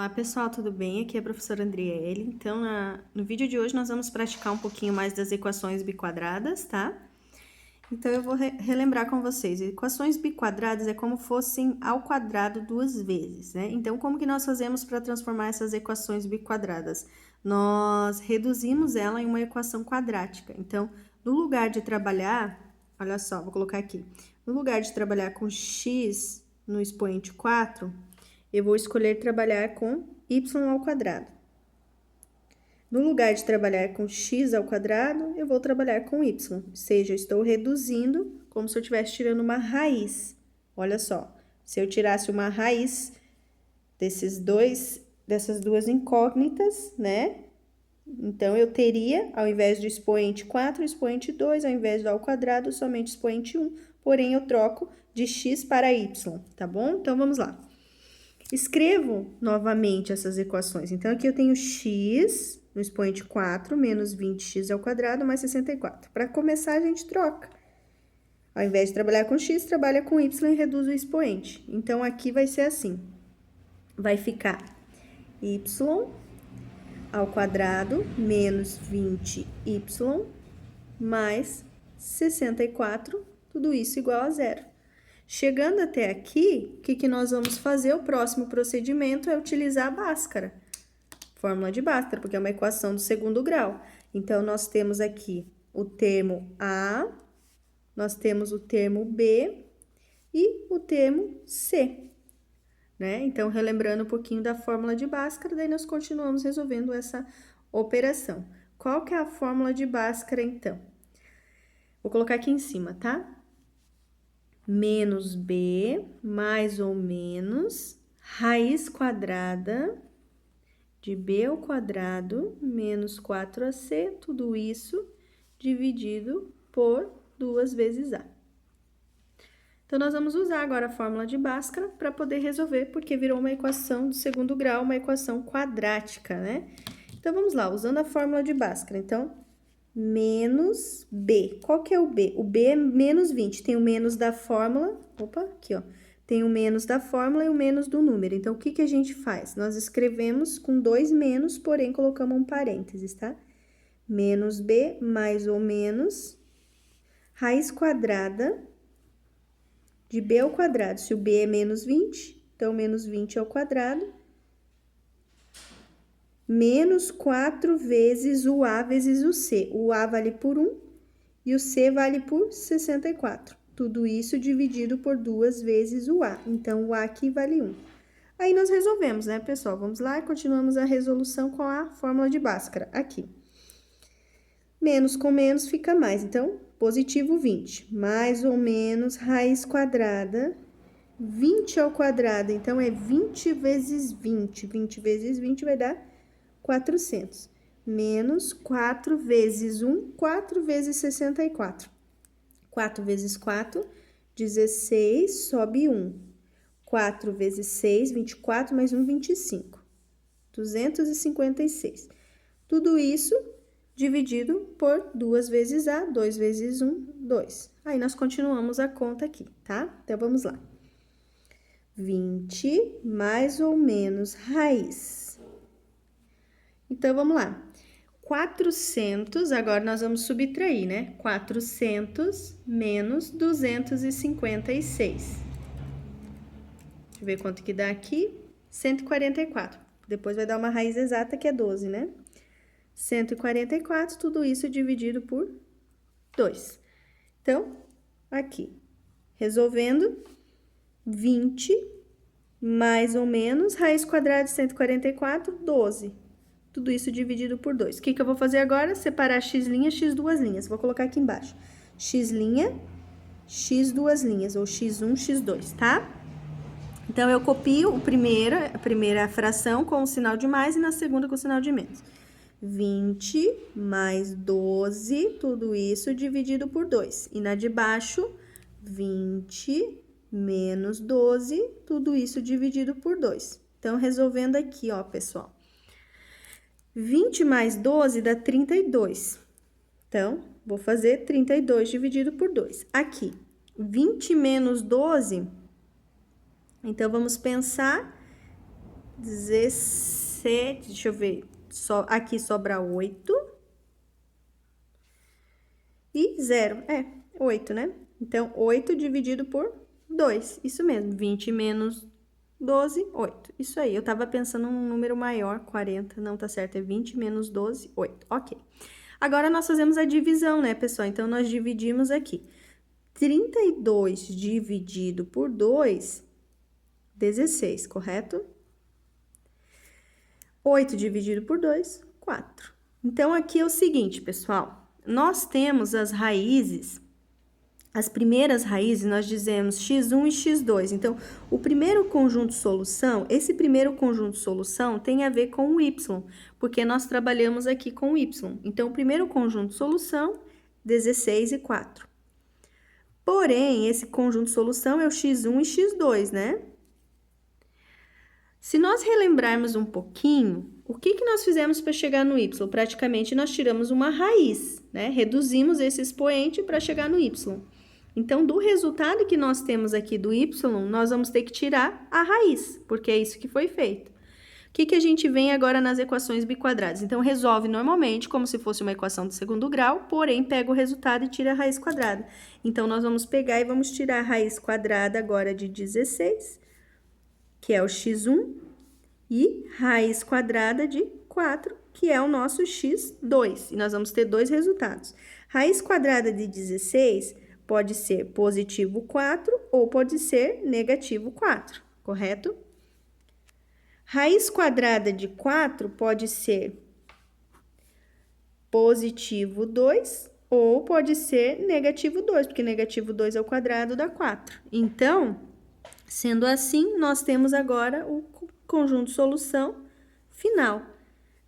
Olá pessoal, tudo bem? Aqui é a professora Andriele. Então, no vídeo de hoje nós vamos praticar um pouquinho mais das equações biquadradas, tá? Então, eu vou relembrar com vocês. Equações biquadradas é como fossem ao quadrado duas vezes, né? Então, como que nós fazemos para transformar essas equações biquadradas? Nós reduzimos ela em uma equação quadrática. Então, no lugar de trabalhar, olha só, vou colocar aqui. No lugar de trabalhar com x no expoente 4, eu vou escolher trabalhar com y ao quadrado. No lugar de trabalhar com x ao quadrado, eu vou trabalhar com y. Ou seja, eu estou reduzindo como se eu estivesse tirando uma raiz. Olha só, se eu tirasse uma raiz dessas duas incógnitas, né? Então, eu teria, ao invés do expoente 4, expoente 2, ao invés do ao quadrado, somente expoente 1. Porém, eu troco de x para y, tá bom? Então, vamos lá. Escrevo novamente essas equações. Então, aqui eu tenho x no expoente 4 menos 20x ao quadrado mais 64. Para começar, a gente troca. Ao invés de trabalhar com x, trabalha com y e reduz o expoente. Então, aqui vai ser assim. Vai ficar y ao quadrado menos 20y mais 64, tudo isso igual a zero. Chegando até aqui, o que nós vamos fazer? O próximo procedimento é utilizar a Bhaskara, fórmula de Bhaskara, porque é uma equação do segundo grau. Então, nós temos aqui o termo A, nós temos o termo B e o termo C, né? Então, relembrando um pouquinho da fórmula de Bhaskara, daí nós continuamos resolvendo essa operação. Qual que é a fórmula de Bhaskara, então? Vou colocar aqui em cima, tá? Menos b, mais ou menos, raiz quadrada de b ao quadrado, menos 4ac, tudo isso dividido por 2 vezes a. Então, nós vamos usar agora a fórmula de Bhaskara para poder resolver, porque virou uma equação do segundo grau, uma equação quadrática, né? Então, vamos lá, usando a fórmula de Bhaskara. Então, menos b. Qual que é o b? O b é menos 20. Tem o menos da fórmula. Opa, aqui, ó. Tem o menos da fórmula e o menos do número. Então, o que a gente faz? Nós escrevemos com 2 menos, porém, colocamos um parênteses, tá? Menos b, mais ou menos, raiz quadrada de b ao quadrado. Se o b é menos 20, então, menos 20 ao quadrado, menos 4 vezes o A vezes o C. O A vale por 1 e o C vale por 64. Tudo isso dividido por 2 vezes o A. Então, o A aqui vale 1. Aí, nós resolvemos, né, pessoal? Vamos lá e continuamos a resolução com a fórmula de Bhaskara. Aqui. Menos com menos fica mais. Então, positivo 20. Mais ou menos raiz quadrada. 20 ao quadrado. Então, é 20 vezes 20. 20 vezes 20 vai dar 400, menos 4 vezes 1, 4 vezes 64. 4 vezes 4, 16, sobe 1. 4 vezes 6, 24, mais 1, 25. 256. Tudo isso dividido por 2 vezes A, 2 vezes 1, 2. Aí, nós continuamos a conta aqui, tá? Então, vamos lá. 20 mais ou menos raiz. Então, vamos lá. 400, agora nós vamos subtrair, né? 400 menos 256. Deixa eu ver quanto que dá aqui. 144. Depois vai dar uma raiz exata, que é 12, né? 144, tudo isso dividido por 2. Então, aqui. Resolvendo, 20 mais ou menos, raiz quadrada de 144, 12. Tudo isso dividido por 2. O que eu vou fazer agora? Separar x', x duas linhas. Vou colocar aqui embaixo. X', x duas linhas, ou x1, x2, tá? Então, eu copio a primeira fração com o sinal de mais e na segunda com o sinal de menos. 20 mais 12, tudo isso dividido por 2. E na de baixo, 20 menos 12, tudo isso dividido por 2. Então, resolvendo aqui, ó, pessoal. 20 mais 12 dá 32. Então, vou fazer 32 dividido por 2. Aqui, 20 menos 12, então, vamos pensar 17, deixa eu ver, aqui sobra 8. E 0, 8, né? Então, 8 dividido por 2, isso mesmo, 20 menos 12, 8. Isso aí, eu tava pensando num número maior, 40, não tá certo, é 20 menos 12, 8, ok. Agora, nós fazemos a divisão, né, pessoal? Então, nós dividimos aqui. 32 dividido por 2, 16, correto? 8 dividido por 2, 4. Então, aqui é o seguinte, pessoal. Nós temos as raízes, as primeiras raízes, nós dizemos x1 e x2. Então, o primeiro conjunto solução, esse primeiro conjunto solução tem a ver com o y, porque nós trabalhamos aqui com o y. Então, o primeiro conjunto solução, 16 e 4. Porém, esse conjunto solução é o x1 e x2, né? Se nós relembrarmos um pouquinho, o que nós fizemos para chegar no y? Praticamente, nós tiramos uma raiz, né? Reduzimos esse expoente para chegar no y. Então, do resultado que nós temos aqui do y, nós vamos ter que tirar a raiz, porque é isso que foi feito. O que a gente vem agora nas equações biquadradas? Então, resolve normalmente como se fosse uma equação de segundo grau, porém, pega o resultado e tira a raiz quadrada. Então, nós vamos pegar e vamos tirar a raiz quadrada agora de 16, que é o x1, e raiz quadrada de 4, que é o nosso x2. E nós vamos ter dois resultados. Raiz quadrada de 16 pode ser positivo 4 ou pode ser negativo 4, correto? Raiz quadrada de 4 pode ser positivo 2 ou pode ser negativo 2, porque negativo 2 é o quadrado dá 4. Então, sendo assim, nós temos agora o conjunto solução final,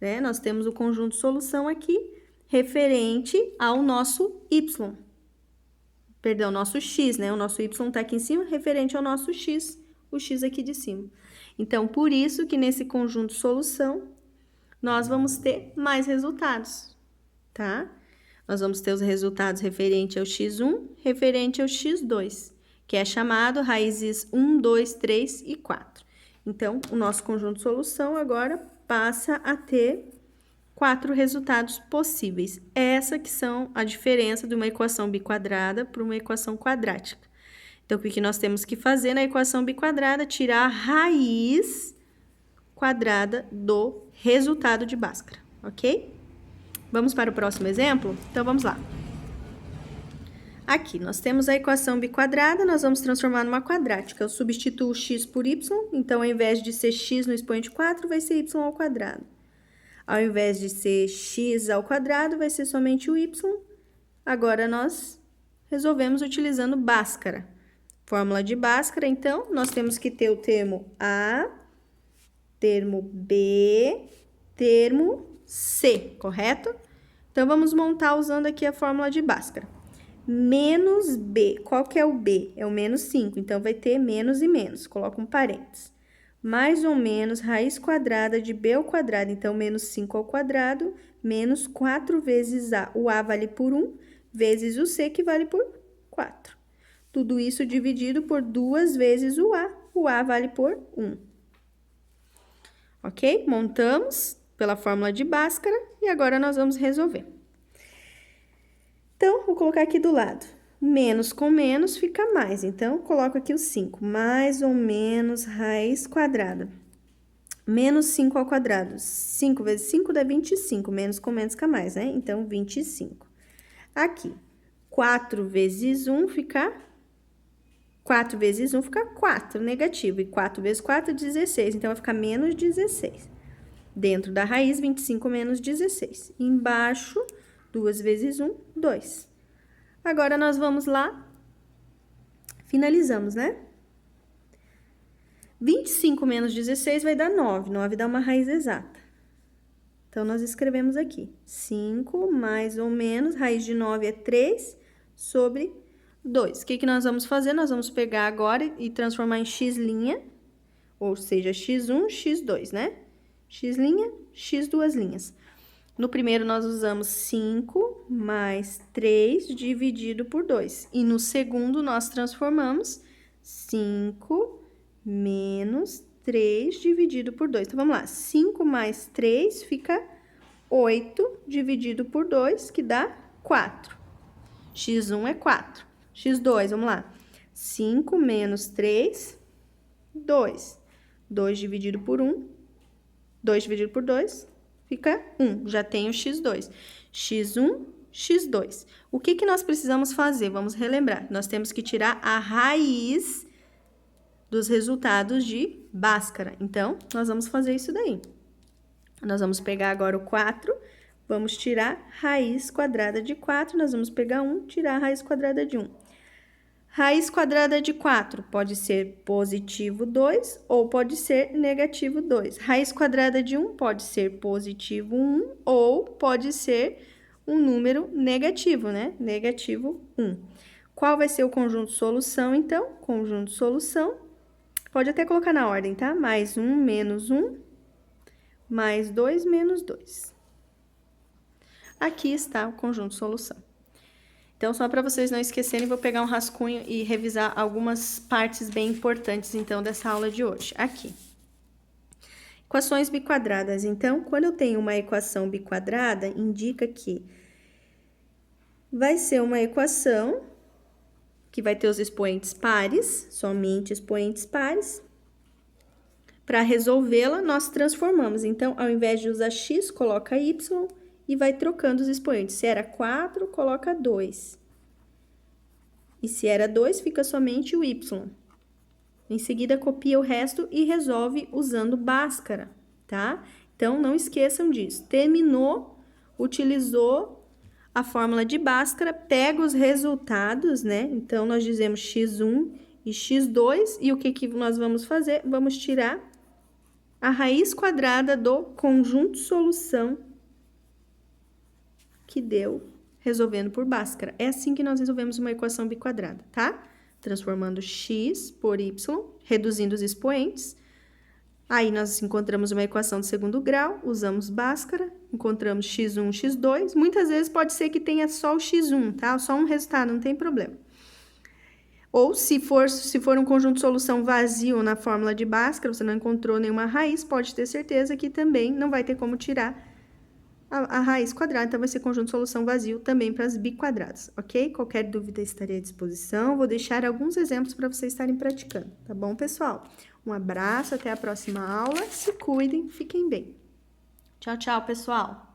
né? Nós temos o conjunto solução aqui referente ao nosso y. Perdão, nosso x, né? O nosso y tá aqui em cima, referente ao nosso x, o x aqui de cima. Então, por isso que nesse conjunto solução, nós vamos ter mais resultados, tá? Nós vamos ter os resultados referente ao x1, referente ao x2, que é chamado raízes 1, 2, 3 e 4. Então, o nosso conjunto solução agora passa a ter 4 resultados possíveis. Essa que são a diferença de uma equação biquadrada para uma equação quadrática. Então, o que nós temos que fazer na equação biquadrada? Tirar a raiz quadrada do resultado de Bhaskara, ok? Vamos para o próximo exemplo? Então, vamos lá. Aqui, nós temos a equação biquadrada, nós vamos transformar numa quadrática. Eu substituo x por y, então, ao invés de ser x no expoente 4, vai ser y ao quadrado. Ao invés de ser x ao quadrado, vai ser somente o y. Agora, nós resolvemos utilizando Bhaskara. Fórmula de Bhaskara, então, nós temos que ter o termo A, termo B, termo C, correto? Então, vamos montar usando aqui a fórmula de Bhaskara. Menos B, qual que é o B? É o menos 5, então vai ter menos e menos, coloca um parênteses. Mais ou menos raiz quadrada de B ao quadrado, então menos 5 ao quadrado, menos 4 vezes A. O A vale por 1, vezes o C, que vale por 4. Tudo isso dividido por 2 vezes o A vale por 1. Ok? Montamos pela fórmula de Bhaskara e agora nós vamos resolver. Então, vou colocar aqui do lado. Menos com menos fica mais. Então, coloco aqui o 5. Mais ou menos raiz quadrada. Menos 5 ao quadrado. 5 vezes 5 dá 25. Menos com menos fica mais, né? Então, 25. Aqui, 4 vezes 1 fica... 4 vezes 1 fica 4, negativo. E 4 vezes 4, 16. Então, vai ficar menos 16. Dentro da raiz, 25 menos 16. Embaixo... 2 vezes 1, 2. Agora, nós vamos lá, finalizamos, né? 25 menos 16 vai dar 9. 9 dá uma raiz exata. Então, nós escrevemos aqui. 5 mais ou menos, raiz de 9 é 3 sobre 2. O que nós vamos fazer? Nós vamos pegar agora e transformar em x', ou seja, x1, x2, né? X', x duas linhas. No primeiro, nós usamos 5 mais 3 dividido por 2. E no segundo, nós transformamos 5 menos 3 dividido por 2. Então, vamos lá. 5 mais 3 fica 8 dividido por 2, que dá 4. x1 é 4. x2, vamos lá. 5 menos 3, 2. 2 dividido por 1, 2 dividido por 2, fica 1. Já tenho x2. x1, x2. O que nós precisamos fazer? Vamos relembrar. Nós temos que tirar a raiz dos resultados de Bhaskara. Então, nós vamos fazer isso daí. Nós vamos pegar agora o 4, vamos tirar raiz quadrada de 4, nós vamos pegar 1, tirar a raiz quadrada de 1. Raiz quadrada de 4 pode ser positivo 2 ou pode ser negativo 2. Raiz quadrada de 1 pode ser positivo 1 ou pode ser um número negativo, né? Negativo 1. Qual vai ser o conjunto solução, então? Conjunto solução, pode até colocar na ordem, tá? Mais 1 menos 1, mais 2 menos 2. Aqui está o conjunto solução. Então, só para vocês não esquecerem, vou pegar um rascunho e revisar algumas partes bem importantes, então, dessa aula de hoje. Aqui. Equações biquadradas. Então, quando eu tenho uma equação biquadrada, indica que vai ser uma equação que vai ter os expoentes pares, somente expoentes pares. Para resolvê-la, nós transformamos. Então, ao invés de usar x, coloca y e vai trocando os expoentes. Se era 4, coloca 2. E se era 2, fica somente o y. Em seguida, copia o resto e resolve usando Bhaskara, tá? Então, não esqueçam disso. Terminou, utilizou a fórmula de Bhaskara, pega os resultados, né? Então, nós dizemos x1 e x2. E o que nós vamos fazer? Vamos tirar a raiz quadrada do conjunto solução que deu resolvendo por Bhaskara. É assim que nós resolvemos uma equação biquadrada, tá? Transformando x por y, reduzindo os expoentes. Aí, nós encontramos uma equação de segundo grau, usamos Bhaskara, encontramos x1, x2. Muitas vezes pode ser que tenha só o x1, tá? Só um resultado, não tem problema. Ou, se for um conjunto de solução vazio na fórmula de Bhaskara, você não encontrou nenhuma raiz, pode ter certeza que também não vai ter como tirar a raiz quadrada, então vai ser conjunto de solução vazio também para as biquadradas, ok? Qualquer dúvida estarei à disposição, vou deixar alguns exemplos para vocês estarem praticando, tá bom, pessoal? Um abraço, até a próxima aula, se cuidem, fiquem bem. Tchau, tchau, pessoal!